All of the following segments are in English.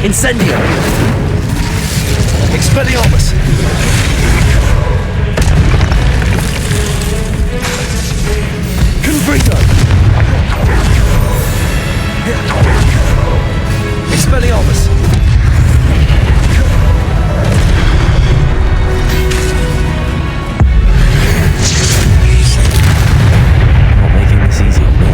Incendio! Expelliarmus! Confringo! Expelliarmus! Not making this easy on me.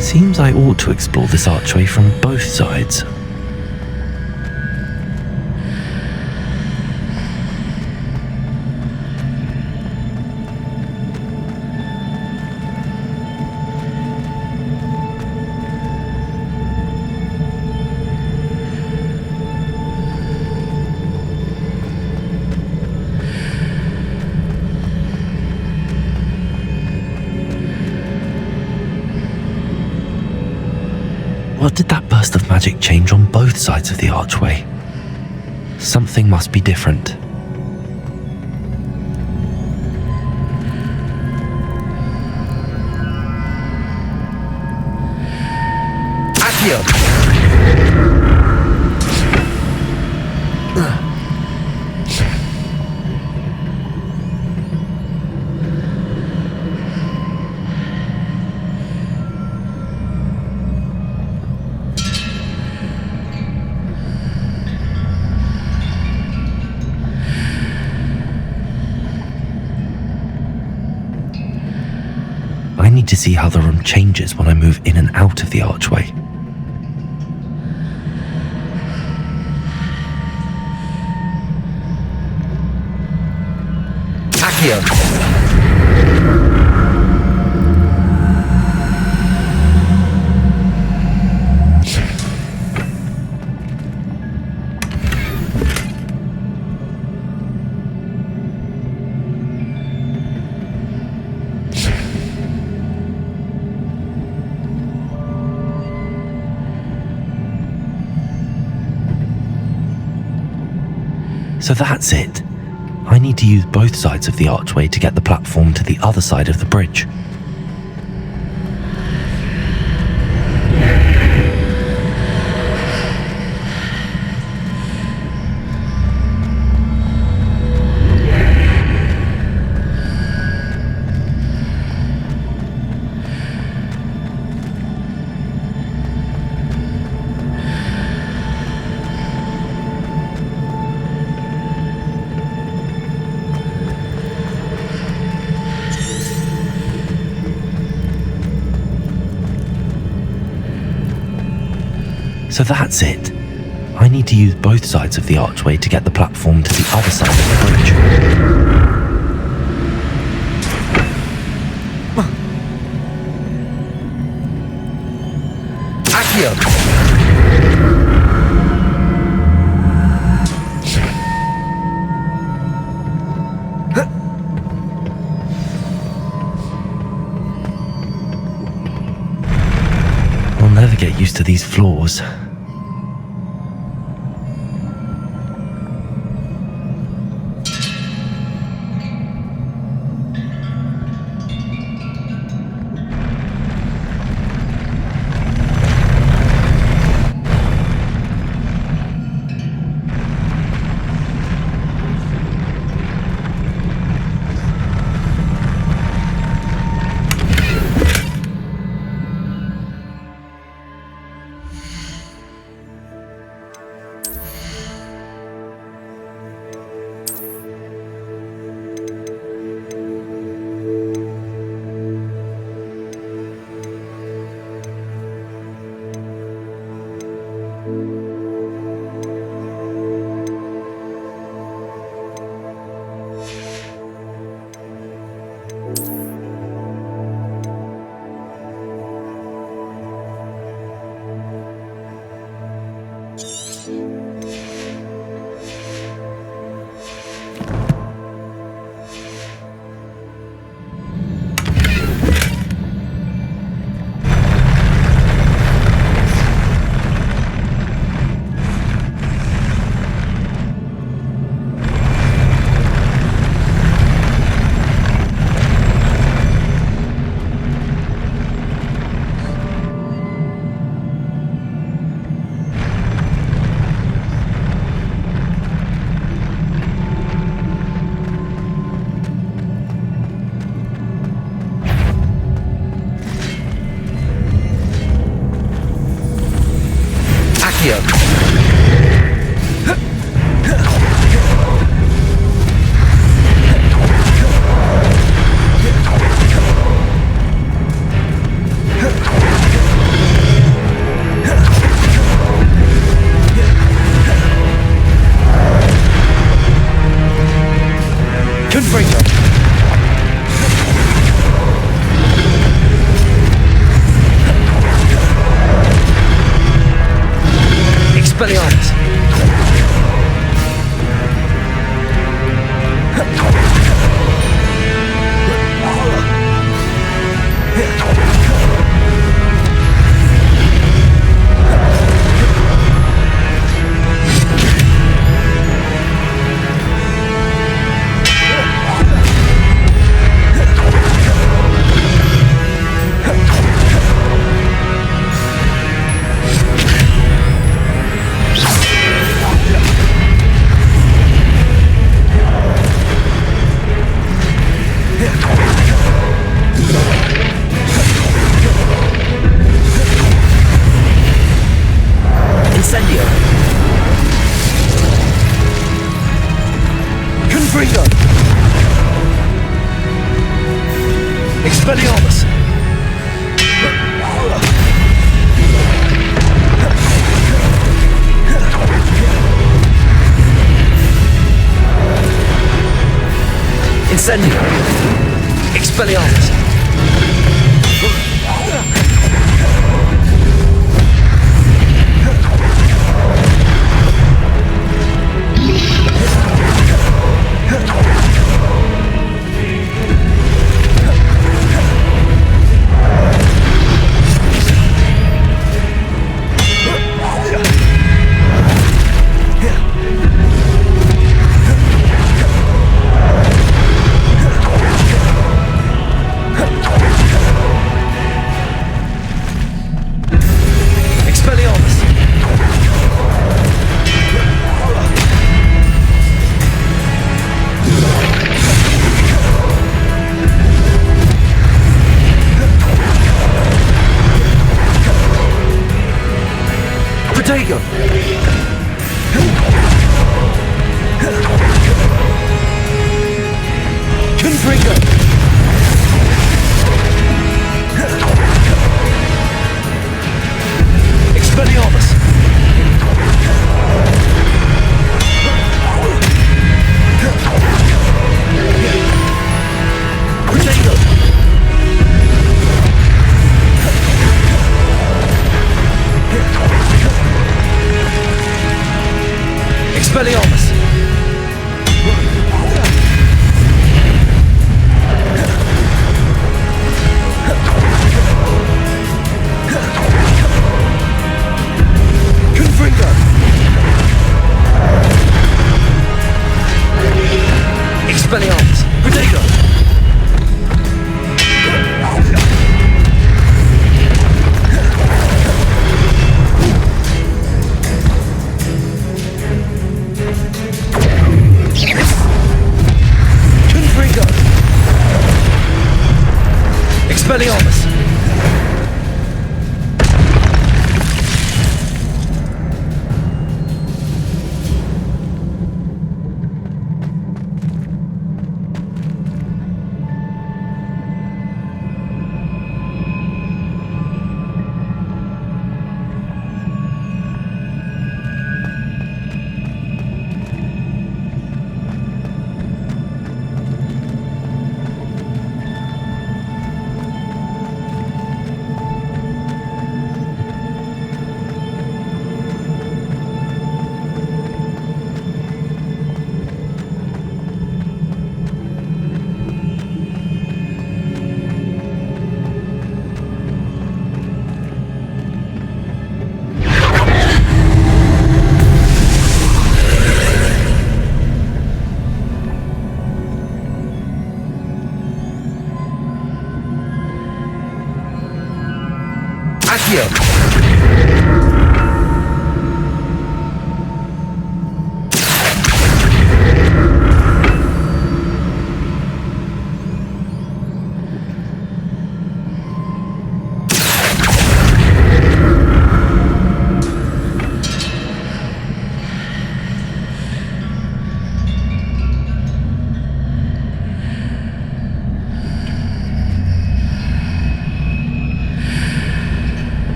Seems I ought to explore this archway from both sides. What did that burst of magic change on both sides of the archway? Something must be different. Accio! I need to see how the room changes when I move in and out of the archway. Accio! So that's it. I need to use both sides of the archway to get the platform to the other side of the bridge. So that's it. I need to use both sides of the archway to get the platform to the other side of the bridge. I'll never get used to these floors.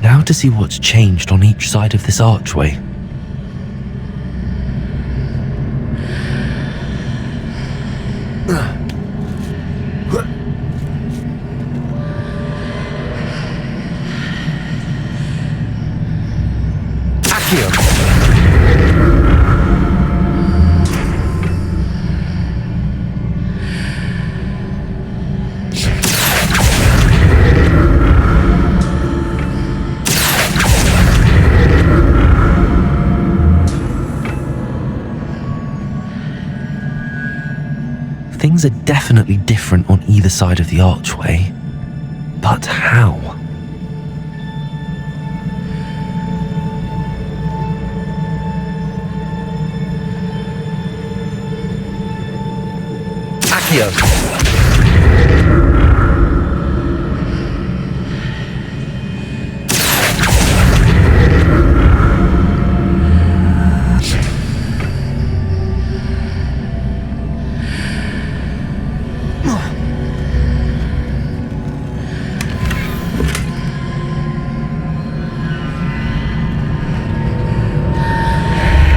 Now to see what's changed on each side of this archway. Things are definitely different on either side of the archway, but how?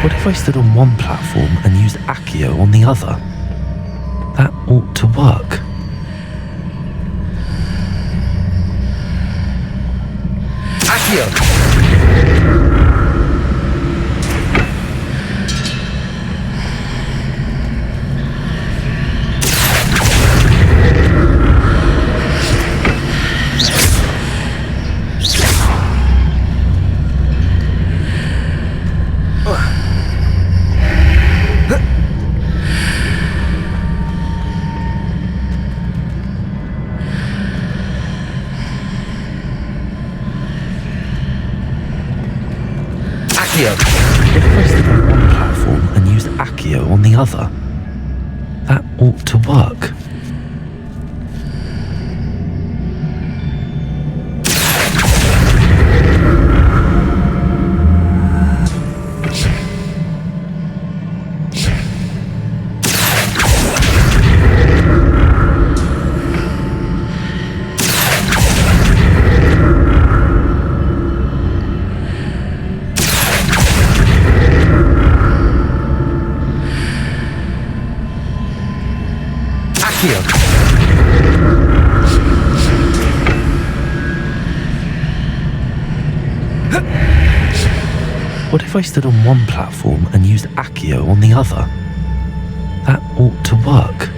What if I stood on one platform and used Accio on the other? That ought to work. What if I stood on one platform and used Accio on the other? That ought to work. What if I stood on one platform and used Accio on the other? That ought to work.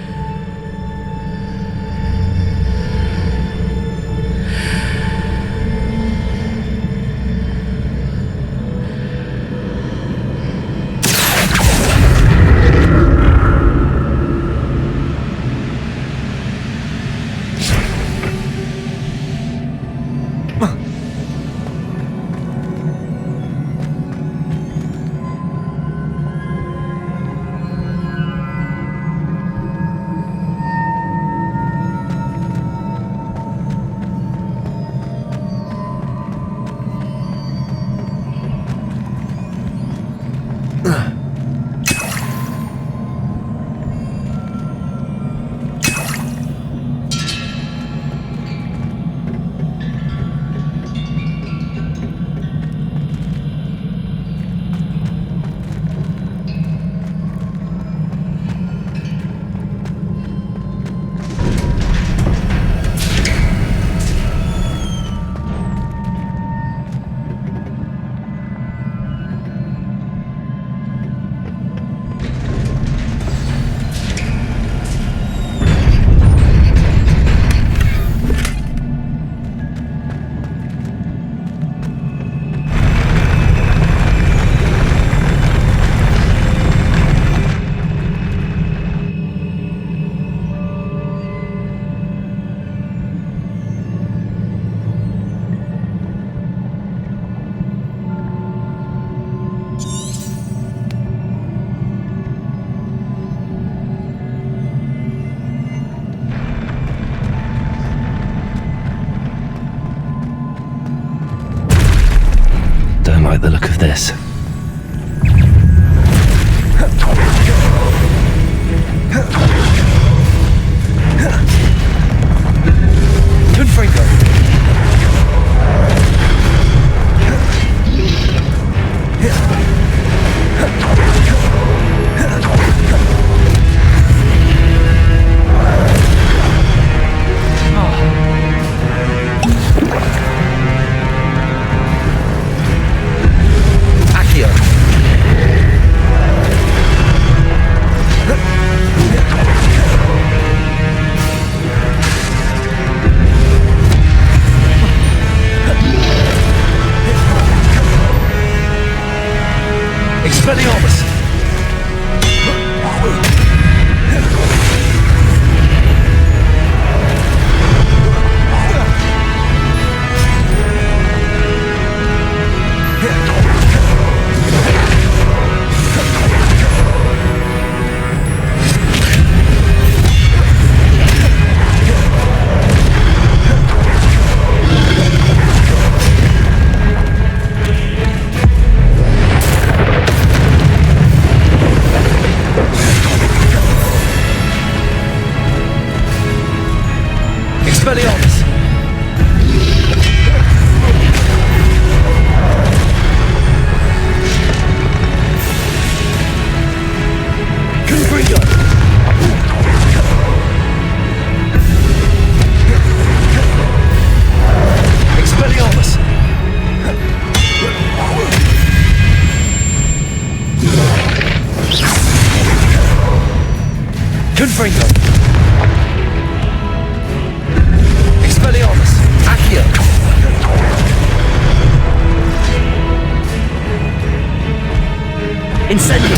the look of this. Confringo. Expelliarmus! Expelliarmus! Confringo! Expelliarmus! Confringo! Expelliarmus! Accio! Incendio!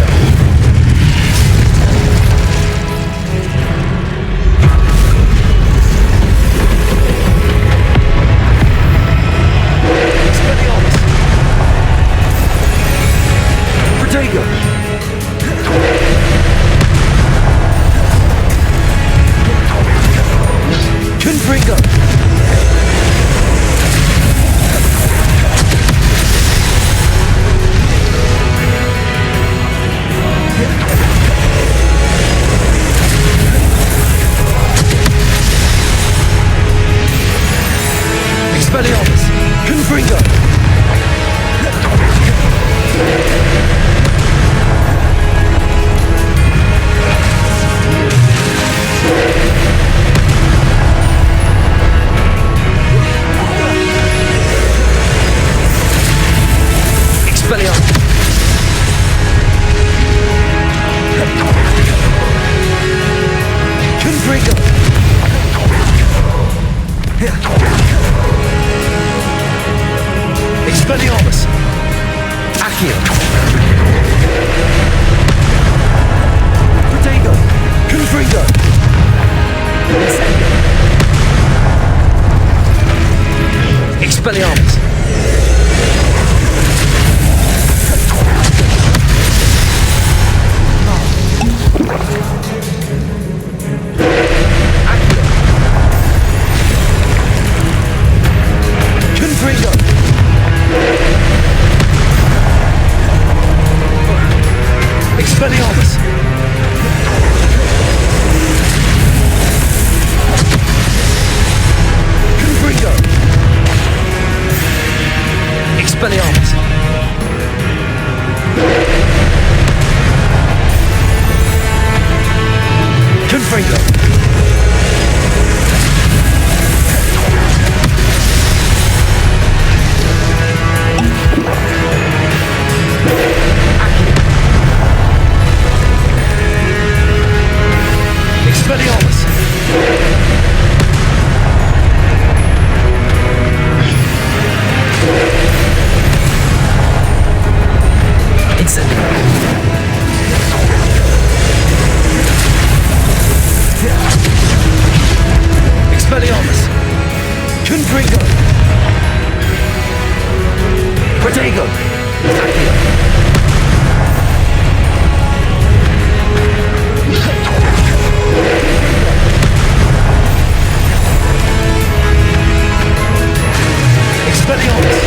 Expelliarmus! Protego! Confringo! Expelliarmus! Confringo! Expelliarmus! Confringo! Expelliarmus! Accio! Protego! Confringo! Expelliarmus! Confringo! Expelliarmus! Confringo! Expelliarmus! Confringo! Expelliarmus! Expelliarmus! Confringo! Protego! Accio! Expelliarmus!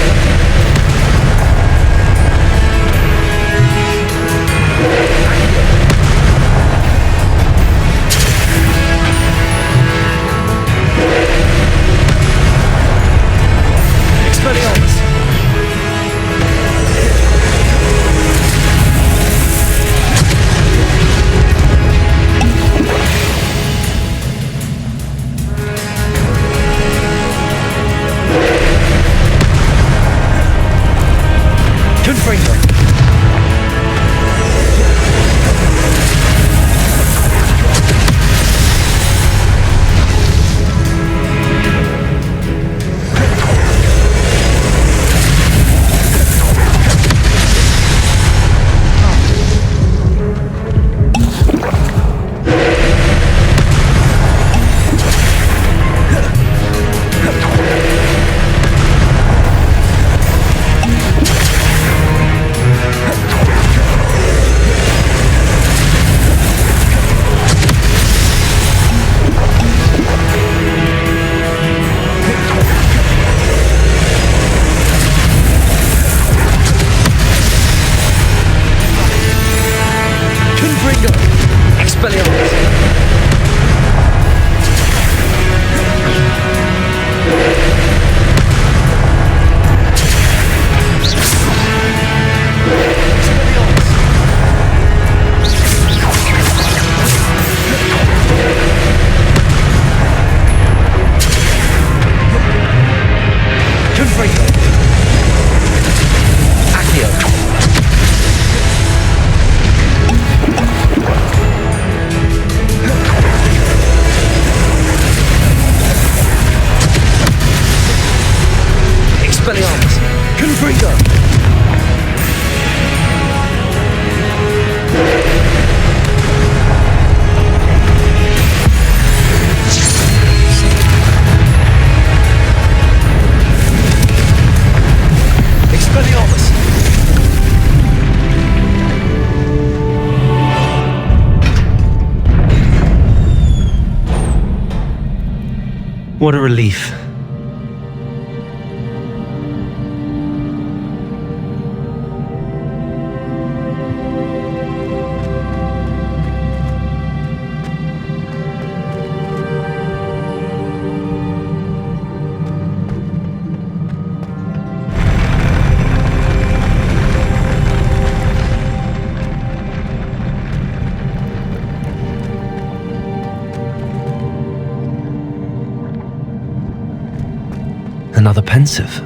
What a relief. Another pensive.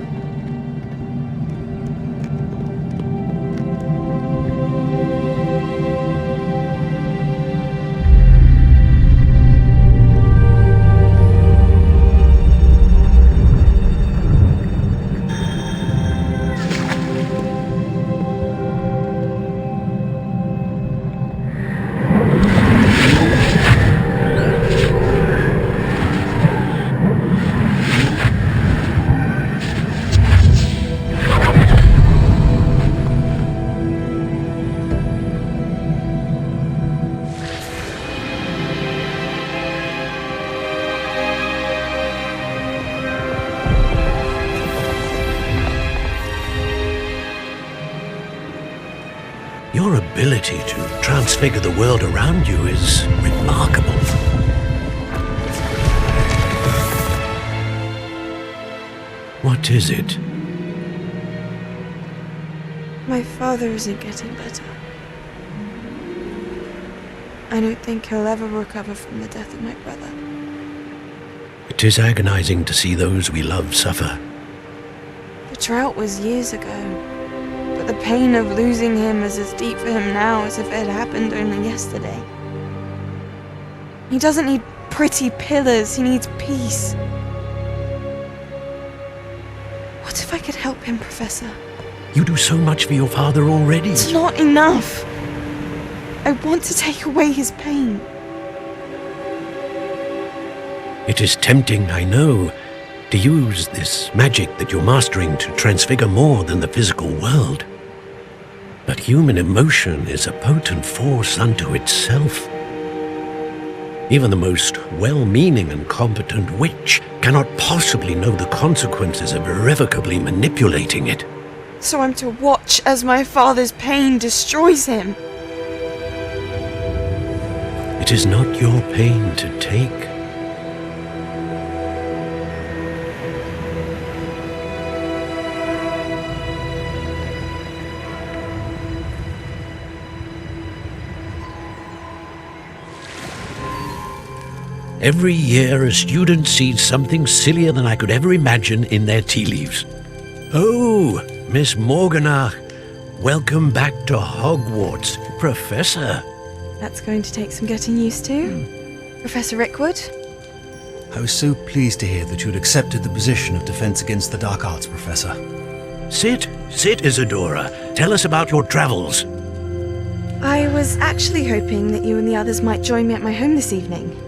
Your ability to transfigure the world around you is remarkable. What is it? My father isn't getting better. I don't think he'll ever recover from the death of my brother. It is agonizing to see those we love suffer. The drought was years ago, but the pain of losing him is as deep for him now as if it had happened only yesterday. He doesn't need pretty pillars, he needs peace. What if I could help him, Professor? You do so much for your father already. It's not enough. I want to take away his pain. It is tempting, I know, to use this magic that you're mastering to transfigure more than the physical world. But human emotion is a potent force unto itself. Even the most well-meaning and competent witch cannot possibly know the consequences of irrevocably manipulating it. So I'm to watch as my father's pain destroys him. It is not your pain to take. Every year a student sees something sillier than I could ever imagine in their tea leaves. Oh, Miss Morganach, welcome back to Hogwarts, Professor. That's going to take some getting used to. Professor Rickwood? I was so pleased to hear that you had accepted the position of Defense Against the Dark Arts, Professor. Sit, Isadora. Tell us about your travels. I was actually hoping that you and the others might join me at my home this evening.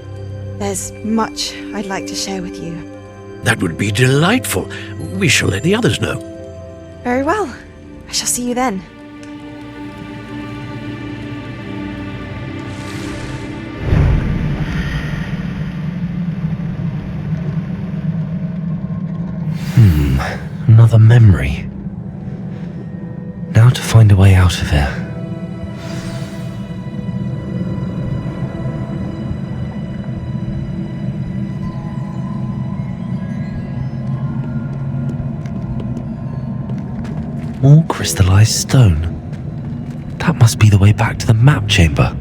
There's much I'd like to share with you. That would be delightful. We shall let the others know. Very well. I shall see you then. Another memory. Now to find a way out of here. More crystallized stone. That must be the way back to the map chamber.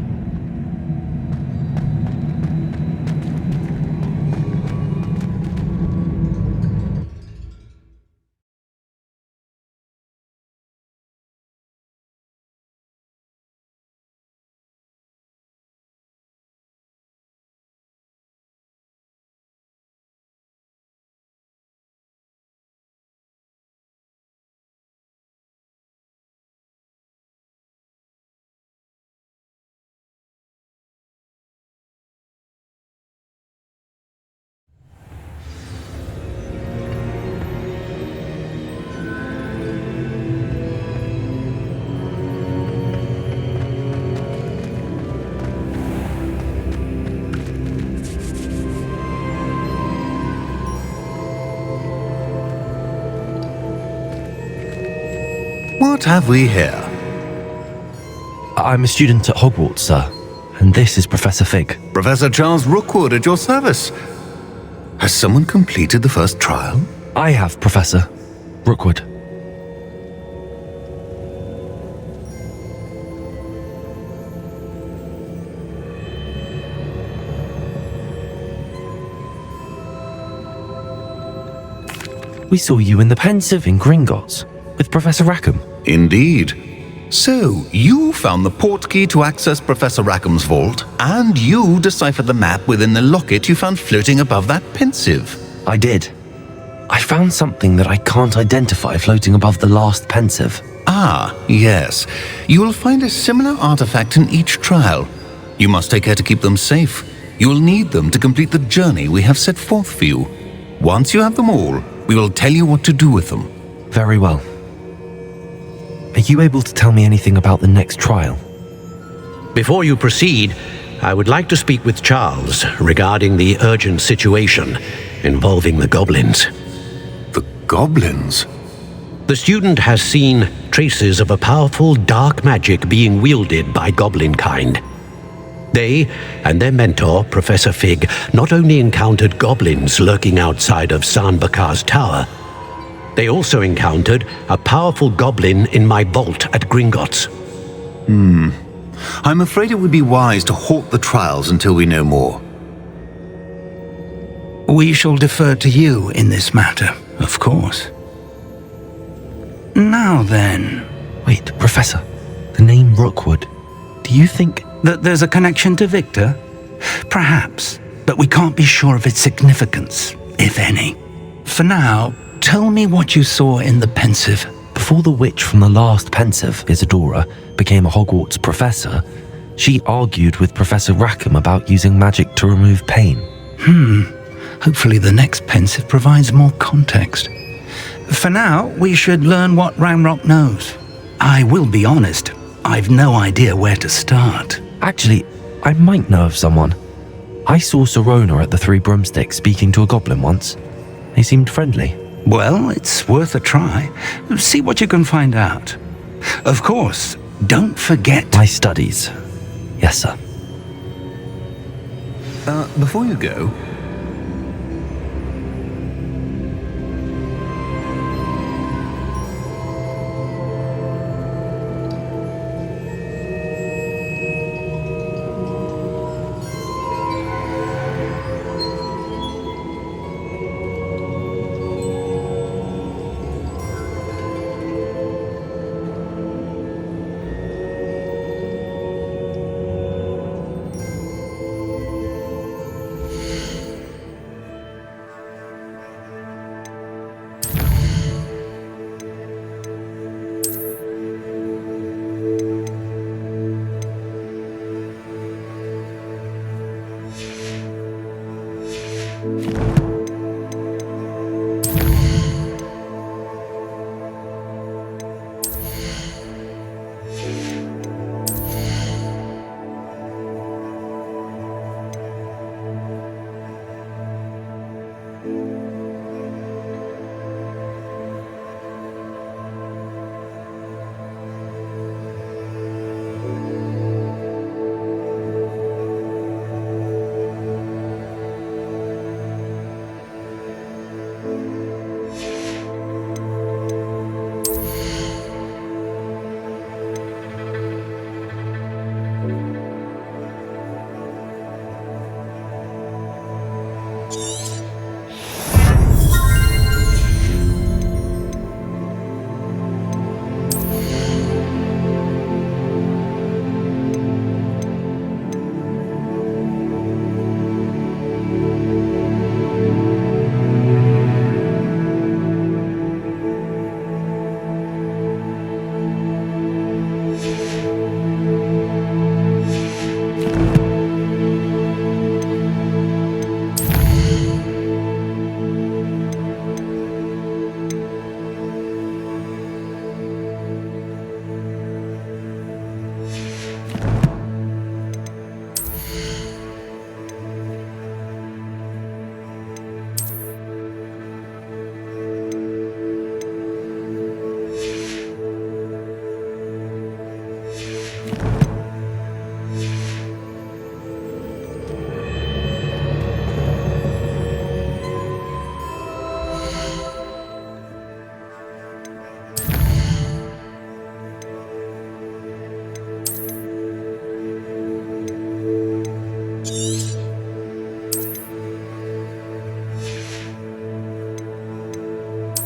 What have we here? I'm a student at Hogwarts, sir. And this is Professor Fig. Professor Charles Rookwood at your service. Has someone completed the first trial? I have, Professor Rookwood. We saw you in the Pensive in Gringotts with Professor Rackham. Indeed. So, you found the portkey to access Professor Rackham's vault, and you deciphered the map within the locket you found floating above that Pensive. I did. I found something that I can't identify floating above the last Pensive. Ah, yes. You will find a similar artifact in each trial. You must take care to keep them safe. You will need them to complete the journey we have set forth for you. Once you have them all, we will tell you what to do with them. Very well. Are you able to tell me anything about the next trial? Before you proceed, I would like to speak with Charles regarding the urgent situation involving the goblins. The goblins? The student has seen traces of a powerful dark magic being wielded by goblin kind. They and their mentor, Professor Fig, not only encountered goblins lurking outside of Sanbakar's tower, they also encountered a powerful goblin in my vault at Gringotts. I'm afraid it would be wise to halt the trials until we know more. We shall defer to you in this matter, of course. Now then, Wait, Professor. The name Rookwood. Do you think... that there's a connection to Victor? Perhaps, but we can't be sure of its significance, if any. For now, tell me what you saw in the Pensive. Before the witch from the last Pensive, Isadora, became a Hogwarts professor, she argued with Professor Rackham about using magic to remove pain. Hopefully the next Pensive provides more context. For now, we should learn what Ranrock knows. I will be honest, I've no idea where to start. Actually, I might know of someone. I saw Serona at the Three Broomsticks speaking to a goblin once. They seemed friendly. Well, it's worth a try. See what you can find out. Of course, don't forget... My studies. Yes, sir. Before you go...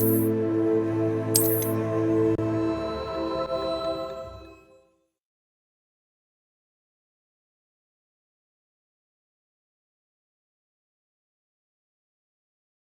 Hogwarts.